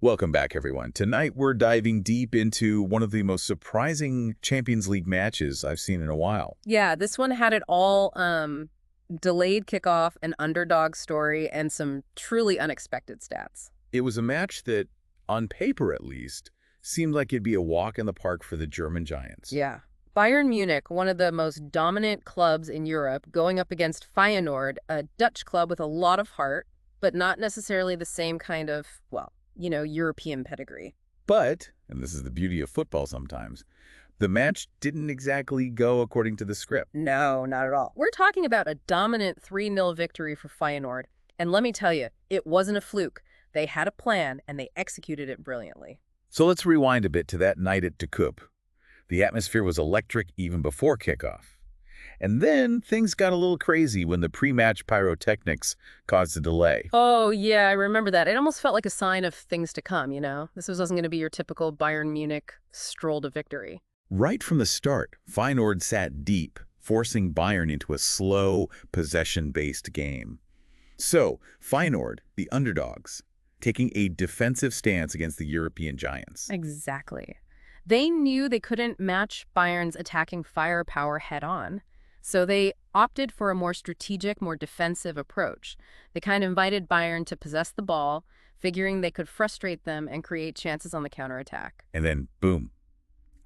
Welcome back, everyone. Tonight, we're diving deep into one of the most surprising Champions League matches I've seen in a while. Yeah, this one had it all, delayed kickoff, an underdog story, and some truly unexpected stats. It was a match that, on paper at least, seemed like it'd be a walk in the park for the German Giants. Yeah. Bayern Munich, one of the most dominant clubs in Europe, going up against Feyenoord, a Dutch club with a lot of heart, but not necessarily the same kind of, well, European pedigree. But, and this is the beauty of football sometimes, the match didn't exactly go according to the script. No, not at all. We're talking about a dominant 3-0 victory for Feyenoord. And let me tell you, it wasn't a fluke. They had a plan, and they executed it brilliantly. So let's rewind a bit to that night at De Kuip. The atmosphere was electric even before kickoff. And then things got a little crazy when the pre-match pyrotechnics caused a delay. Oh, yeah, I remember that. It almost felt like a sign of things to come, you know? This wasn't going to be your typical Bayern Munich stroll to victory. Right from the start, Feyenoord sat deep, forcing Bayern into a slow, possession-based game. So, Feyenoord, the underdogs, taking a defensive stance against the European giants. Exactly. They knew they couldn't match Bayern's attacking firepower head-on, so they opted for a more strategic, more defensive approach. They kind of invited Bayern to possess the ball, figuring they could frustrate them and create chances on the counterattack. And then, boom,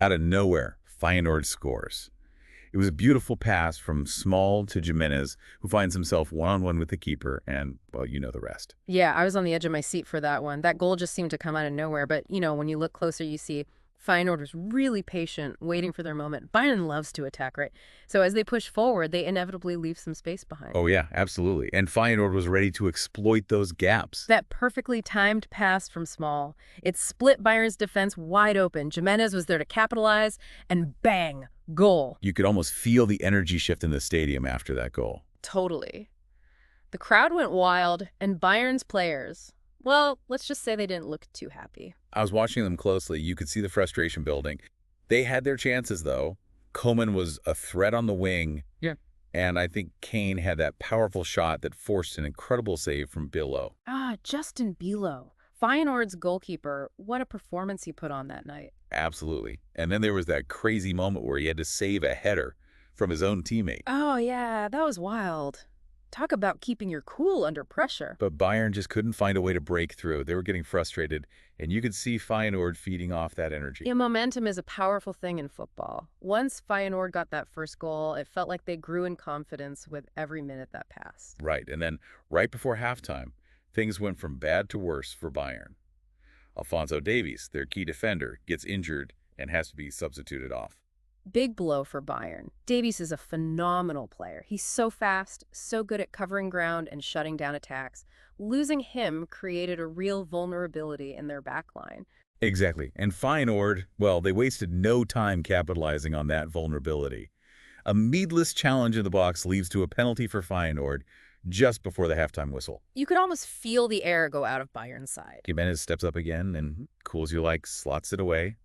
out of nowhere, Feyenoord scores. It was a beautiful pass from Small to Jimenez, who finds himself one-on-one with the keeper, and, well, you know the rest. Yeah, I was on the edge of my seat for that one. That goal just seemed to come out of nowhere, but, when you look closer, you see Feyenoord was really patient, waiting for their moment. Bayern loves to attack, right? So as they push forward, they inevitably leave some space behind. Oh, yeah, absolutely. And Feyenoord was ready to exploit those gaps. That perfectly timed pass from Small, it split Bayern's defense wide open. Jimenez was there to capitalize, and bang, goal. You could almost feel the energy shift in the stadium after that goal. Totally. The crowd went wild, and Bayern's players, well, let's just say they didn't look too happy. I was watching them closely. You could see the frustration building. They had their chances, though. Coman was a threat on the wing. Yeah. And I think Kane had that powerful shot that forced an incredible save from below. Justin Bilo. Feyenoord's goalkeeper, what a performance he put on that night. Absolutely. And then there was that crazy moment where he had to save a header from his own teammate. Oh, yeah, that was wild. Talk about keeping your cool under pressure. But Bayern just couldn't find a way to break through. They were getting frustrated, and you could see Feyenoord feeding off that energy. Yeah, momentum is a powerful thing in football. Once Feyenoord got that first goal, it felt like they grew in confidence with every minute that passed. Right, and then right before halftime, things went from bad to worse for Bayern. Alphonso Davies, their key defender, gets injured and has to be substituted off. Big blow for Bayern. Davies is a phenomenal player. He's so fast, so good at covering ground and shutting down attacks. Losing him created a real vulnerability in their backline. Exactly. And Feyenoord, well, they wasted no time capitalizing on that vulnerability. A needless challenge in the box leads to a penalty for Feyenoord just before the halftime whistle. You could almost feel the air go out of Bayern's side. Jimenez steps up again and, cool as you like, slots it away.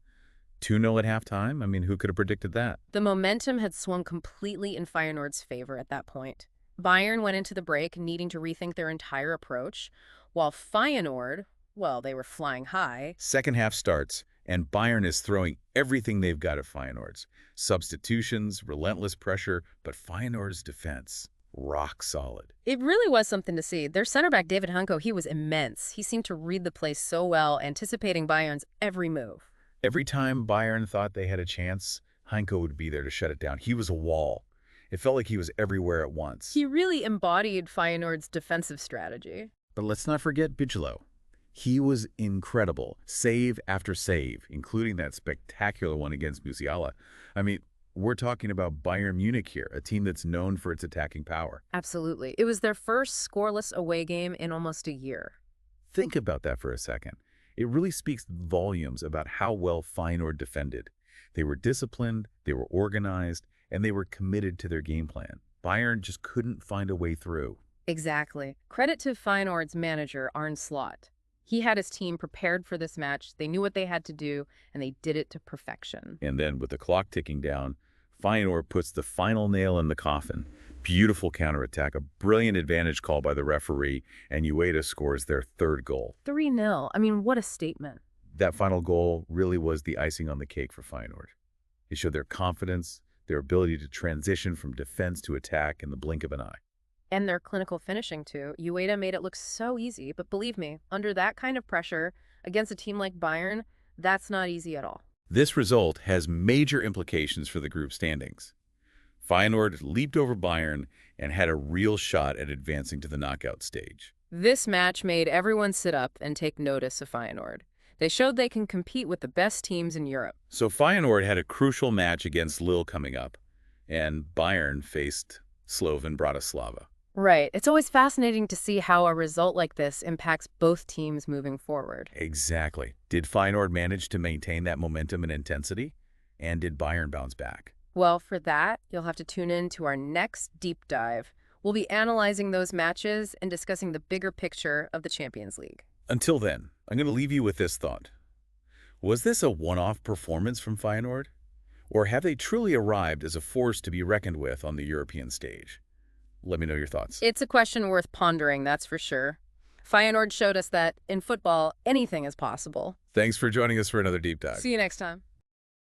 2-0 at halftime? I mean, who could have predicted that? The momentum had swung completely in Feyenoord's favor at that point. Bayern went into the break needing to rethink their entire approach, while Feyenoord, well, they were flying high. Second half starts, and Bayern is throwing everything they've got at Feyenoord's. Substitutions, relentless pressure, but Feyenoord's defense, rock solid. It really was something to see. Their center back, David Hunko, he was immense. He seemed to read the play so well, anticipating Bayern's every move. Every time Bayern thought they had a chance, Heinke would be there to shut it down. He was a wall. It felt like he was everywhere at once. He really embodied Feyenoord's defensive strategy. But let's not forget Bigelow. He was incredible, save after save, including that spectacular one against Musiala. I mean, we're talking about Bayern Munich here, a team that's known for its attacking power. Absolutely. It was their first scoreless away game in almost a year. Think about that for a second. It really speaks volumes about how well Feyenoord defended. They were disciplined, they were organized, and they were committed to their game plan. Bayern just couldn't find a way through. Exactly. Credit to Feyenoord's manager, Arne Slot. He had his team prepared for this match. They knew what they had to do, and they did it to perfection. And then with the clock ticking down, Feyenoord puts the final nail in the coffin. Beautiful counterattack, a brilliant advantage call by the referee, and UEFA scores their third goal. 3-0. I mean, what a statement. That final goal really was the icing on the cake for Feyenoord. It showed their confidence, their ability to transition from defense to attack in the blink of an eye. And their clinical finishing, too. UEFA made it look so easy, but believe me, under that kind of pressure, against a team like Bayern, that's not easy at all. This result has major implications for the group standings. Feyenoord leaped over Bayern and had a real shot at advancing to the knockout stage. This match made everyone sit up and take notice of Feyenoord. They showed they can compete with the best teams in Europe. So Feyenoord had a crucial match against Lille coming up, and Bayern faced Slovan Bratislava. Right. It's always fascinating to see how a result like this impacts both teams moving forward. Exactly. Did Feyenoord manage to maintain that momentum and intensity? And did Bayern bounce back? Well, for that, you'll have to tune in to our next deep dive. We'll be analyzing those matches and discussing the bigger picture of the Champions League. Until then, I'm going to leave you with this thought. Was this a one-off performance from Feyenoord? Or have they truly arrived as a force to be reckoned with on the European stage? Let me know your thoughts. It's a question worth pondering, that's for sure. Feyenoord showed us that in football, anything is possible. Thanks for joining us for another deep dive. See you next time.